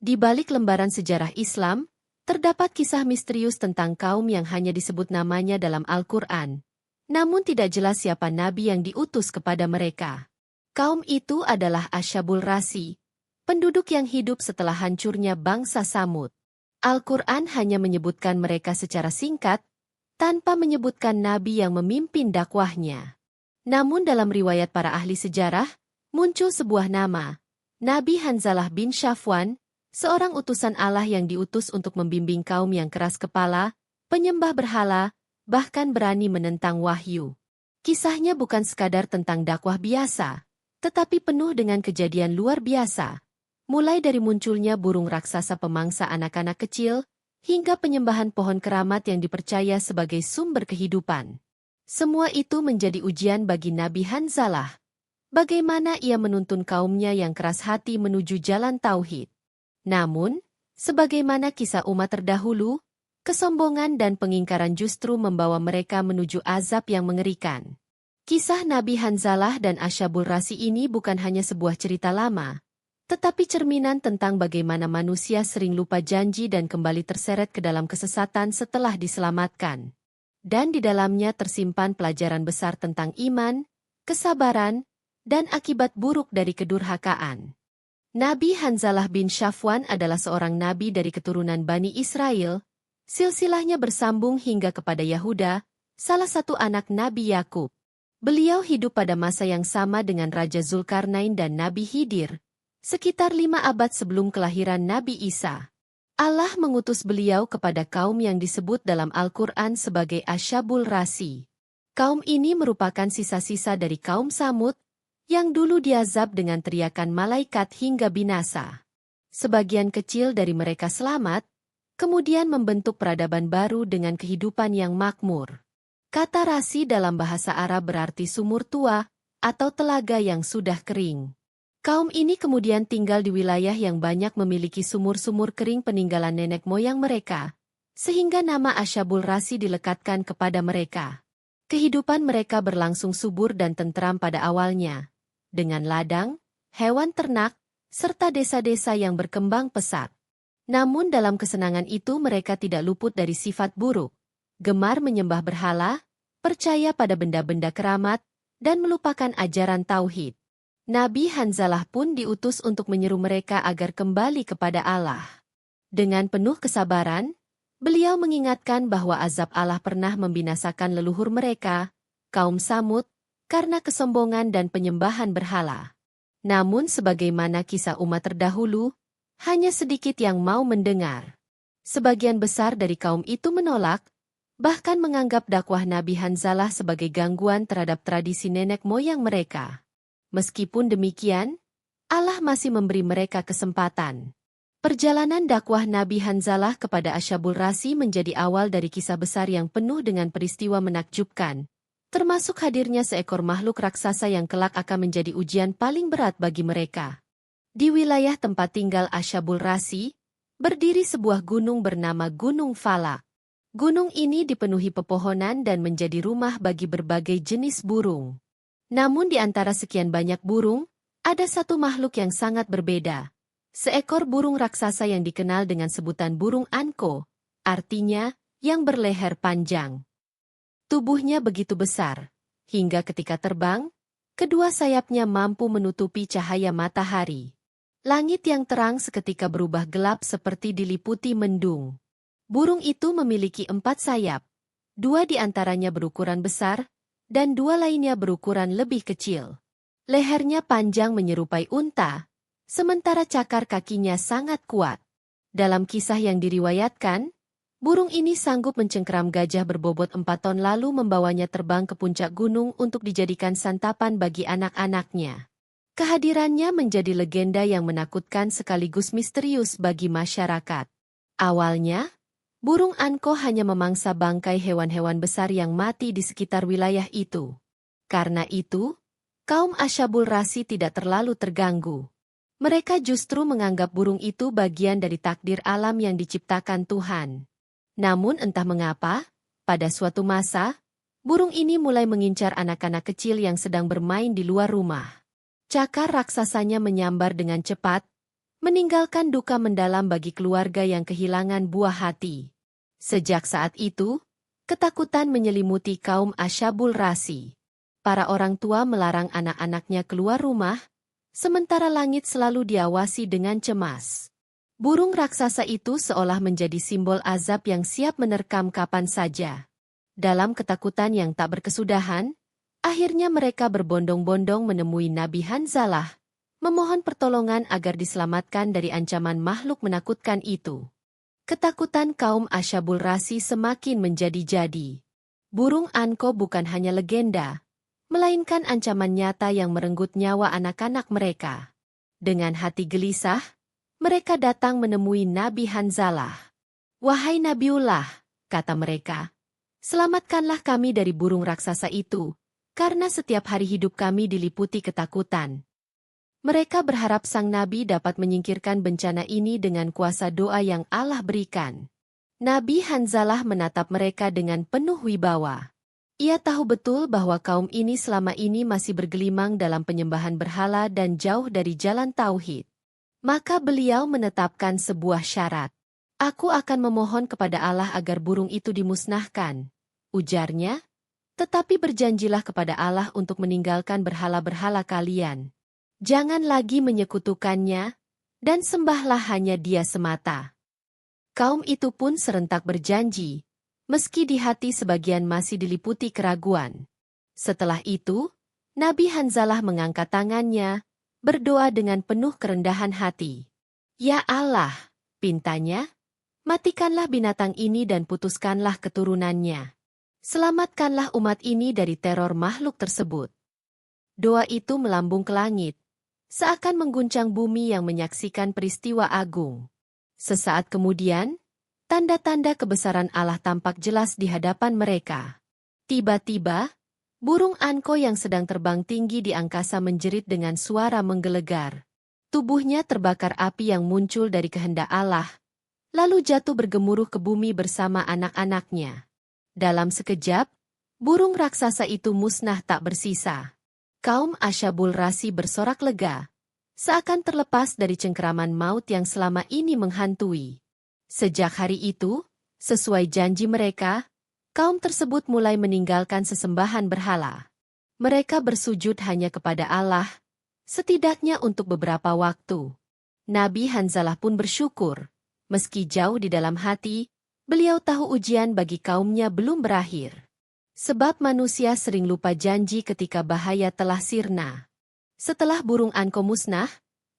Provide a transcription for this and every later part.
Di balik lembaran sejarah Islam, terdapat kisah misterius tentang kaum yang hanya disebut namanya dalam Al-Quran. Namun tidak jelas siapa nabi yang diutus kepada mereka. Kaum itu adalah Asyabul Rasi, penduduk yang hidup setelah hancurnya bangsa Samud. Al-Quran hanya menyebutkan mereka secara singkat, tanpa menyebutkan nabi yang memimpin dakwahnya. Namun dalam riwayat para ahli sejarah, muncul sebuah nama, Nabi Hanzalah bin Safwan, seorang utusan Allah yang diutus untuk membimbing kaum yang keras kepala, penyembah berhala, bahkan berani menentang wahyu. Kisahnya bukan sekadar tentang dakwah biasa, tetapi penuh dengan kejadian luar biasa. Mulai dari munculnya burung raksasa pemangsa anak-anak kecil, hingga penyembahan pohon keramat yang dipercaya sebagai sumber kehidupan. Semua itu menjadi ujian bagi Nabi Hanzalah. Bagaimana ia menuntun kaumnya yang keras hati menuju jalan tauhid. Namun, sebagaimana kisah umat terdahulu, kesombongan dan pengingkaran justru membawa mereka menuju azab yang mengerikan. Kisah Nabi Hanzalah dan Asyabul Rasi ini bukan hanya sebuah cerita lama, tetapi cerminan tentang bagaimana manusia sering lupa janji dan kembali terseret ke dalam kesesatan setelah diselamatkan. Dan di dalamnya tersimpan pelajaran besar tentang iman, kesabaran, dan akibat buruk dari kedurhakaan. Nabi Hanzalah bin Safwan adalah seorang nabi dari keturunan Bani Israel, silsilahnya bersambung hingga kepada Yahuda, salah satu anak Nabi Yakub. Beliau hidup pada masa yang sama dengan Raja Zulkarnain dan Nabi Khidir, sekitar 5 abad sebelum kelahiran Nabi Isa. Allah mengutus beliau kepada kaum yang disebut dalam Al-Quran sebagai Asyabul Rasi. Kaum ini merupakan sisa-sisa dari kaum Samud, yang dulu diazab dengan teriakan malaikat hingga binasa. Sebagian kecil dari mereka selamat, kemudian membentuk peradaban baru dengan kehidupan yang makmur. Kata rasi dalam bahasa Arab berarti sumur tua, atau telaga yang sudah kering. Kaum ini kemudian tinggal di wilayah yang banyak memiliki sumur-sumur kering peninggalan nenek moyang mereka, sehingga nama Asyabul Rasi dilekatkan kepada mereka. Kehidupan mereka berlangsung subur dan tentram pada awalnya, dengan ladang, hewan ternak, serta desa-desa yang berkembang pesat. Namun dalam kesenangan itu mereka tidak luput dari sifat buruk, gemar menyembah berhala, percaya pada benda-benda keramat, dan melupakan ajaran tauhid. Nabi Hanzalah pun diutus untuk menyeru mereka agar kembali kepada Allah. Dengan penuh kesabaran, beliau mengingatkan bahwa azab Allah pernah membinasakan leluhur mereka, kaum Samud, karena kesombongan dan penyembahan berhala. Namun sebagaimana kisah umat terdahulu, hanya sedikit yang mau mendengar. Sebagian besar dari kaum itu menolak, bahkan menganggap dakwah Nabi Hanzalah sebagai gangguan terhadap tradisi nenek moyang mereka. Meskipun demikian, Allah masih memberi mereka kesempatan. Perjalanan dakwah Nabi Hanzalah kepada Asyabul Rasi menjadi awal dari kisah besar yang penuh dengan peristiwa menakjubkan, termasuk hadirnya seekor makhluk raksasa yang kelak akan menjadi ujian paling berat bagi mereka. Di wilayah tempat tinggal Asyabul Rasi, berdiri sebuah gunung bernama Gunung Falak. Gunung ini dipenuhi pepohonan dan menjadi rumah bagi berbagai jenis burung. Namun di antara sekian banyak burung, ada satu makhluk yang sangat berbeda. Seekor burung raksasa yang dikenal dengan sebutan burung anko, artinya, yang berleher panjang. Tubuhnya begitu besar, hingga ketika terbang, kedua sayapnya mampu menutupi cahaya matahari. Langit yang terang seketika berubah gelap seperti diliputi mendung. Burung itu memiliki 4 sayap, 2 di antaranya berukuran besar, dan 2 lainnya berukuran lebih kecil. Lehernya panjang menyerupai unta, sementara cakar kakinya sangat kuat. Dalam kisah yang diriwayatkan, burung ini sanggup mencengkeram gajah berbobot 4 ton lalu membawanya terbang ke puncak gunung untuk dijadikan santapan bagi anak-anaknya. Kehadirannya menjadi legenda yang menakutkan sekaligus misterius bagi masyarakat. Awalnya, burung anko hanya memangsa bangkai hewan-hewan besar yang mati di sekitar wilayah itu. Karena itu, kaum Asyabul Rasi tidak terlalu terganggu. Mereka justru menganggap burung itu bagian dari takdir alam yang diciptakan Tuhan. Namun entah mengapa, pada suatu masa, burung ini mulai mengincar anak-anak kecil yang sedang bermain di luar rumah. Cakar raksasanya menyambar dengan cepat, meninggalkan duka mendalam bagi keluarga yang kehilangan buah hati. Sejak saat itu, ketakutan menyelimuti kaum Asyabul Rasi. Para orang tua melarang anak-anaknya keluar rumah, sementara langit selalu diawasi dengan cemas. Burung raksasa itu seolah menjadi simbol azab yang siap menerkam kapan saja. Dalam ketakutan yang tak berkesudahan, akhirnya mereka berbondong-bondong menemui Nabi Hanzalah, memohon pertolongan agar diselamatkan dari ancaman makhluk menakutkan itu. Ketakutan kaum Asyabul Rasi semakin menjadi-jadi. Burung Anko bukan hanya legenda, melainkan ancaman nyata yang merenggut nyawa anak-anak mereka. Dengan hati gelisah, mereka datang menemui Nabi Hanzalah. "Wahai Nabiullah," kata mereka, "selamatkanlah kami dari burung raksasa itu, karena setiap hari hidup kami diliputi ketakutan." Mereka berharap sang Nabi dapat menyingkirkan bencana ini dengan kuasa doa yang Allah berikan. Nabi Hanzalah menatap mereka dengan penuh wibawa. Ia tahu betul bahwa kaum ini selama ini masih bergelimang dalam penyembahan berhala dan jauh dari jalan tauhid. Maka beliau menetapkan sebuah syarat. "Aku akan memohon kepada Allah agar burung itu dimusnahkan," ujarnya, "tetapi berjanjilah kepada Allah untuk meninggalkan berhala-berhala kalian. Jangan lagi menyekutukannya, dan sembahlah hanya Dia semata." Kaum itu pun serentak berjanji, meski di hati sebagian masih diliputi keraguan. Setelah itu, Nabi Hanzalah mengangkat tangannya, berdoa dengan penuh kerendahan hati. "Ya Allah," pintanya, "matikanlah binatang ini dan putuskanlah keturunannya. Selamatkanlah umat ini dari teror makhluk tersebut." Doa itu melambung ke langit, seakan mengguncang bumi yang menyaksikan peristiwa agung. Sesaat kemudian, tanda-tanda kebesaran Allah tampak jelas di hadapan mereka. Tiba-tiba, burung Anko yang sedang terbang tinggi di angkasa menjerit dengan suara menggelegar. Tubuhnya terbakar api yang muncul dari kehendak Allah, lalu jatuh bergemuruh ke bumi bersama anak-anaknya. Dalam sekejap, burung raksasa itu musnah tak bersisa. Kaum Asyabul Rasi bersorak lega, seakan terlepas dari cengkeraman maut yang selama ini menghantui. Sejak hari itu, sesuai janji mereka, kaum tersebut mulai meninggalkan sesembahan berhala. Mereka bersujud hanya kepada Allah, setidaknya untuk beberapa waktu. Nabi Hanzalah pun bersyukur, meski jauh di dalam hati, beliau tahu ujian bagi kaumnya belum berakhir. Sebab manusia sering lupa janji ketika bahaya telah sirna. Setelah burung Anko musnah,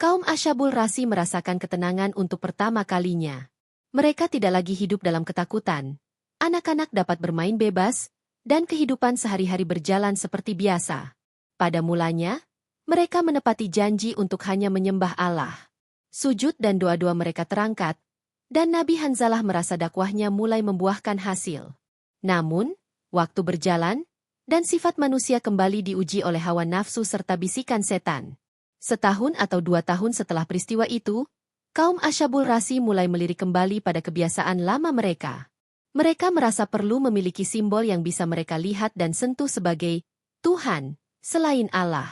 kaum Asyabul Rasi merasakan ketenangan untuk pertama kalinya. Mereka tidak lagi hidup dalam ketakutan. Anak-anak dapat bermain bebas, dan kehidupan sehari-hari berjalan seperti biasa. Pada mulanya, mereka menepati janji untuk hanya menyembah Allah. Sujud dan doa-doa mereka terangkat, dan Nabi Hanzalah merasa dakwahnya mulai membuahkan hasil. Namun, waktu berjalan, dan sifat manusia kembali diuji oleh hawa nafsu serta bisikan setan. Setahun atau 2 tahun setelah peristiwa itu, kaum Asyabul Rasi mulai melirik kembali pada kebiasaan lama mereka. Mereka merasa perlu memiliki simbol yang bisa mereka lihat dan sentuh sebagai Tuhan, selain Allah.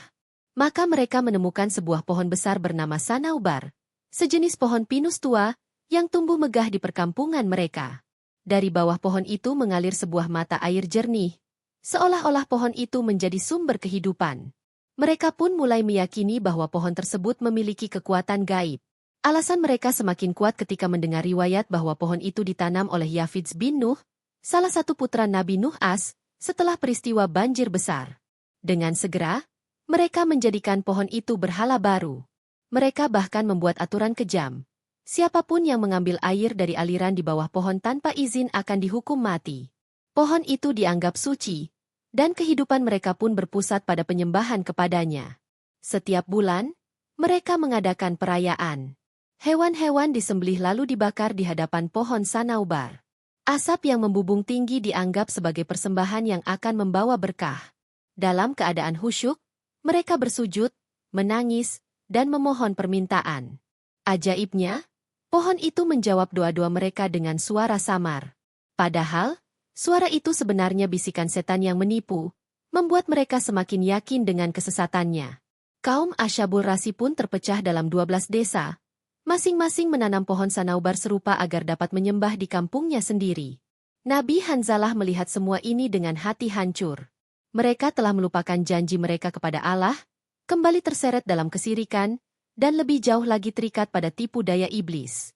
Maka mereka menemukan sebuah pohon besar bernama Sanaubar, sejenis pohon pinus tua, yang tumbuh megah di perkampungan mereka. Dari bawah pohon itu mengalir sebuah mata air jernih, seolah-olah pohon itu menjadi sumber kehidupan. Mereka pun mulai meyakini bahwa pohon tersebut memiliki kekuatan gaib. Alasan mereka semakin kuat ketika mendengar riwayat bahwa pohon itu ditanam oleh Yafidz bin Nuh, salah satu putra Nabi Nuh As, setelah peristiwa banjir besar. Dengan segera, mereka menjadikan pohon itu berhala baru. Mereka bahkan membuat aturan kejam. Siapapun yang mengambil air dari aliran di bawah pohon tanpa izin akan dihukum mati. Pohon itu dianggap suci, dan kehidupan mereka pun berpusat pada penyembahan kepadanya. Setiap bulan, mereka mengadakan perayaan. Hewan-hewan disembelih lalu dibakar di hadapan pohon Sanaubar. Asap yang membubung tinggi dianggap sebagai persembahan yang akan membawa berkah. Dalam keadaan khusyuk, mereka bersujud, menangis, dan memohon permintaan. Ajaibnya, pohon itu menjawab doa-doa mereka dengan suara samar. Padahal, suara itu sebenarnya bisikan setan yang menipu, membuat mereka semakin yakin dengan kesesatannya. Kaum Asyabul Rasi pun terpecah dalam 12 desa, Masing-masing menanam pohon sanaubar serupa agar dapat menyembah di kampungnya sendiri. Nabi Hanzalah melihat semua ini dengan hati hancur. Mereka telah melupakan janji mereka kepada Allah, kembali terseret dalam kesirikan, dan lebih jauh lagi terikat pada tipu daya iblis.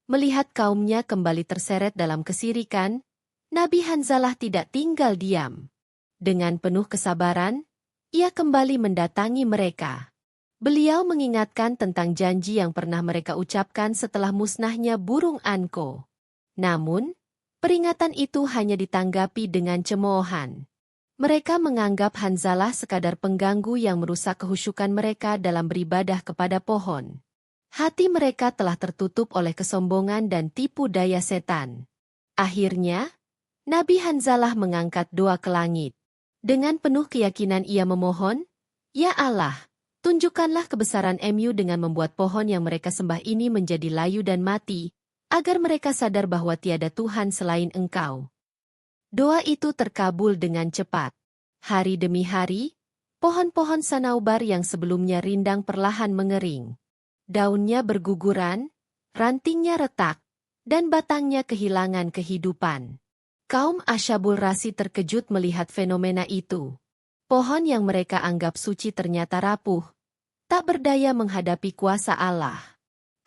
Melihat kaumnya kembali terseret dalam kesirikan, Nabi Hanzalah tidak tinggal diam. Dengan penuh kesabaran, ia kembali mendatangi mereka. Beliau mengingatkan tentang janji yang pernah mereka ucapkan setelah musnahnya burung Anko. Namun, peringatan itu hanya ditanggapi dengan cemoohan. Mereka menganggap Hanzalah sekadar pengganggu yang merusak kehusyukan mereka dalam beribadah kepada pohon. Hati mereka telah tertutup oleh kesombongan dan tipu daya setan. Akhirnya, Nabi Hanzalah mengangkat doa ke langit. Dengan penuh keyakinan ia memohon, "Ya Allah, tunjukkanlah kebesaran MU dengan membuat pohon yang mereka sembah ini menjadi layu dan mati, agar mereka sadar bahwa tiada Tuhan selain Engkau." Doa itu terkabul dengan cepat. Hari demi hari, pohon-pohon sanaubar yang sebelumnya rindang perlahan mengering. Daunnya berguguran, rantingnya retak, dan batangnya kehilangan kehidupan. Kaum Asyabul Rasi terkejut melihat fenomena itu. Pohon yang mereka anggap suci ternyata rapuh, tak berdaya menghadapi kuasa Allah.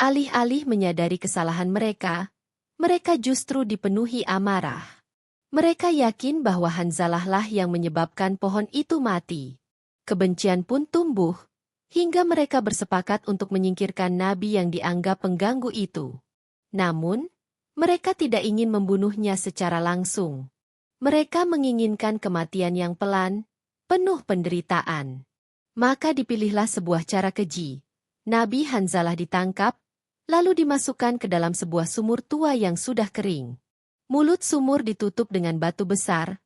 Alih-alih menyadari kesalahan mereka justru dipenuhi amarah. Mereka yakin bahwa Hanzalah lah yang menyebabkan pohon itu mati. Kebencian pun tumbuh, hingga mereka bersepakat untuk menyingkirkan nabi yang dianggap pengganggu itu. Namun, mereka tidak ingin membunuhnya secara langsung. Mereka menginginkan kematian yang pelan, penuh penderitaan. Maka dipilihlah sebuah cara keji. Nabi Hanzalah ditangkap, lalu dimasukkan ke dalam sebuah sumur tua yang sudah kering. Mulut sumur ditutup dengan batu besar,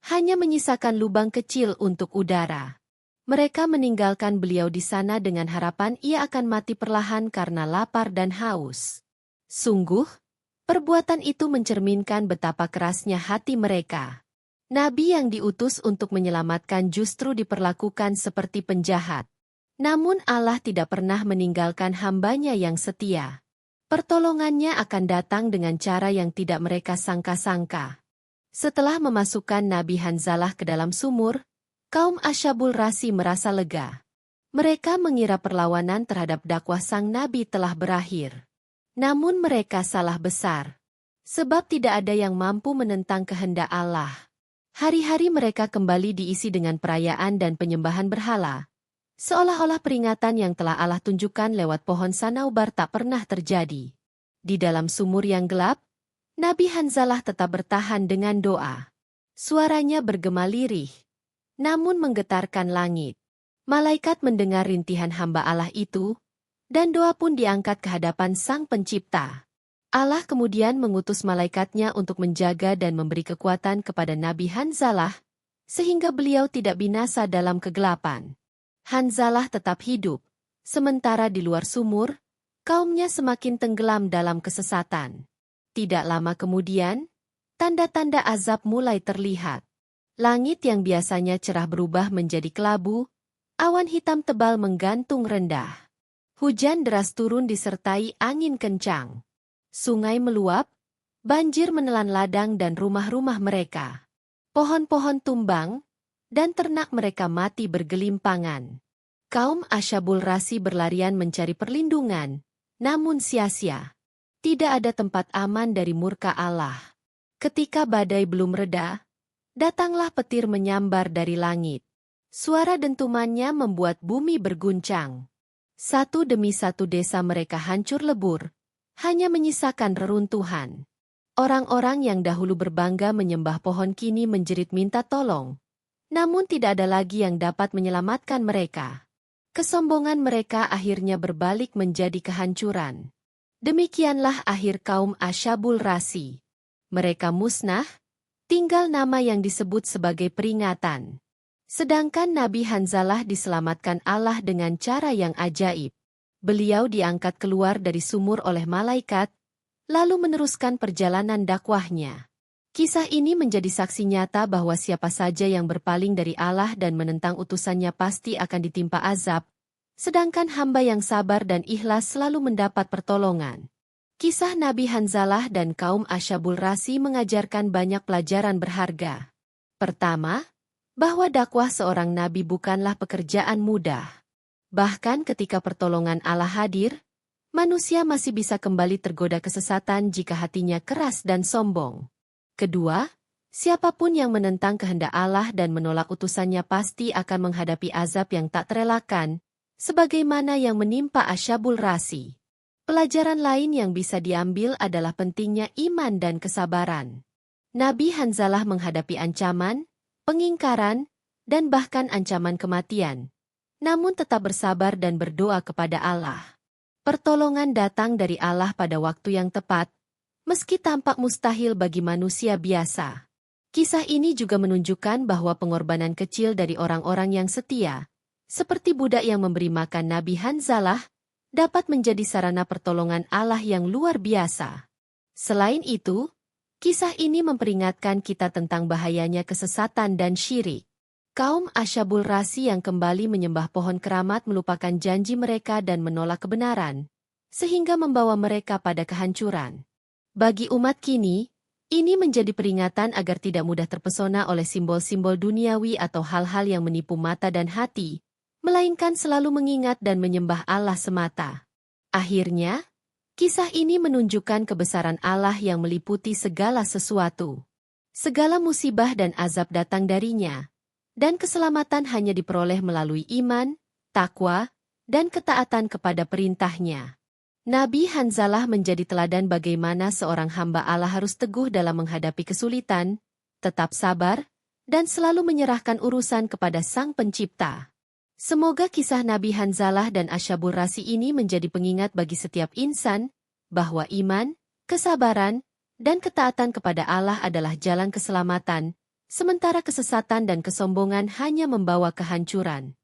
hanya menyisakan lubang kecil untuk udara. Mereka meninggalkan beliau di sana dengan harapan ia akan mati perlahan karena lapar dan haus. Sungguh, perbuatan itu mencerminkan betapa kerasnya hati mereka. Nabi yang diutus untuk menyelamatkan justru diperlakukan seperti penjahat. Namun Allah tidak pernah meninggalkan hambanya yang setia. Pertolongannya akan datang dengan cara yang tidak mereka sangka-sangka. Setelah memasukkan Nabi Hanzalah ke dalam sumur, kaum Asyabul Rasi merasa lega. Mereka mengira perlawanan terhadap dakwah sang Nabi telah berakhir. Namun mereka salah besar. Sebab tidak ada yang mampu menentang kehendak Allah. Hari-hari mereka kembali diisi dengan perayaan dan penyembahan berhala. Seolah-olah peringatan yang telah Allah tunjukkan lewat pohon sanaubar tak pernah terjadi. Di dalam sumur yang gelap, Nabi Hanzalah tetap bertahan dengan doa. Suaranya bergema lirih, namun menggetarkan langit. Malaikat mendengar rintihan hamba Allah itu, dan doa pun diangkat ke hadapan Sang Pencipta. Allah kemudian mengutus malaikatnya untuk menjaga dan memberi kekuatan kepada Nabi Hanzalah, sehingga beliau tidak binasa dalam kegelapan. Hanzalah tetap hidup, sementara di luar sumur, kaumnya semakin tenggelam dalam kesesatan. Tidak lama kemudian, tanda-tanda azab mulai terlihat. Langit yang biasanya cerah berubah menjadi kelabu, awan hitam tebal menggantung rendah. Hujan deras turun disertai angin kencang. Sungai meluap, banjir menelan ladang dan rumah-rumah mereka. Pohon-pohon tumbang, dan ternak mereka mati bergelimpangan. Kaum Asyabul Rasi berlarian mencari perlindungan, namun sia-sia. Tidak ada tempat aman dari murka Allah. Ketika badai belum reda, datanglah petir menyambar dari langit. Suara dentumannya membuat bumi berguncang. Satu demi satu desa mereka hancur lebur, hanya menyisakan reruntuhan. Orang-orang yang dahulu berbangga menyembah pohon kini menjerit minta tolong. Namun tidak ada lagi yang dapat menyelamatkan mereka. Kesombongan mereka akhirnya berbalik menjadi kehancuran. Demikianlah akhir kaum Asyabul Rasi. Mereka musnah, tinggal nama yang disebut sebagai peringatan. Sedangkan Nabi Hanzalah diselamatkan Allah dengan cara yang ajaib. Beliau diangkat keluar dari sumur oleh malaikat, lalu meneruskan perjalanan dakwahnya. Kisah ini menjadi saksi nyata bahwa siapa saja yang berpaling dari Allah dan menentang utusannya pasti akan ditimpa azab, sedangkan hamba yang sabar dan ikhlas selalu mendapat pertolongan. Kisah Nabi Hanzalah dan kaum Asyabul Rasi mengajarkan banyak pelajaran berharga. Pertama, bahwa dakwah seorang nabi bukanlah pekerjaan mudah. Bahkan ketika pertolongan Allah hadir, manusia masih bisa kembali tergoda kesesatan jika hatinya keras dan sombong. Kedua, siapapun yang menentang kehendak Allah dan menolak utusannya pasti akan menghadapi azab yang tak terelakkan, sebagaimana yang menimpa Asyabul Rasi. Pelajaran lain yang bisa diambil adalah pentingnya iman dan kesabaran. Nabi Hanzalah menghadapi ancaman, pengingkaran, dan bahkan ancaman kematian, namun tetap bersabar dan berdoa kepada Allah. Pertolongan datang dari Allah pada waktu yang tepat, meski tampak mustahil bagi manusia biasa. Kisah ini juga menunjukkan bahwa pengorbanan kecil dari orang-orang yang setia, seperti budak yang memberi makan Nabi Hanzalah, dapat menjadi sarana pertolongan Allah yang luar biasa. Selain itu, kisah ini memperingatkan kita tentang bahayanya kesesatan dan syirik. Kaum Asyabul Rasi yang kembali menyembah pohon keramat melupakan janji mereka dan menolak kebenaran, sehingga membawa mereka pada kehancuran. Bagi umat kini, ini menjadi peringatan agar tidak mudah terpesona oleh simbol-simbol duniawi atau hal-hal yang menipu mata dan hati, melainkan selalu mengingat dan menyembah Allah semata. Akhirnya, kisah ini menunjukkan kebesaran Allah yang meliputi segala sesuatu. Segala musibah dan azab datang darinya, dan keselamatan hanya diperoleh melalui iman, takwa, dan ketaatan kepada perintahnya. Nabi Hanzalah menjadi teladan bagaimana seorang hamba Allah harus teguh dalam menghadapi kesulitan, tetap sabar, dan selalu menyerahkan urusan kepada Sang Pencipta. Semoga kisah Nabi Hanzalah dan Asyabul Rasi ini menjadi pengingat bagi setiap insan, bahwa iman, kesabaran, dan ketaatan kepada Allah adalah jalan keselamatan, sementara kesesatan dan kesombongan hanya membawa kehancuran.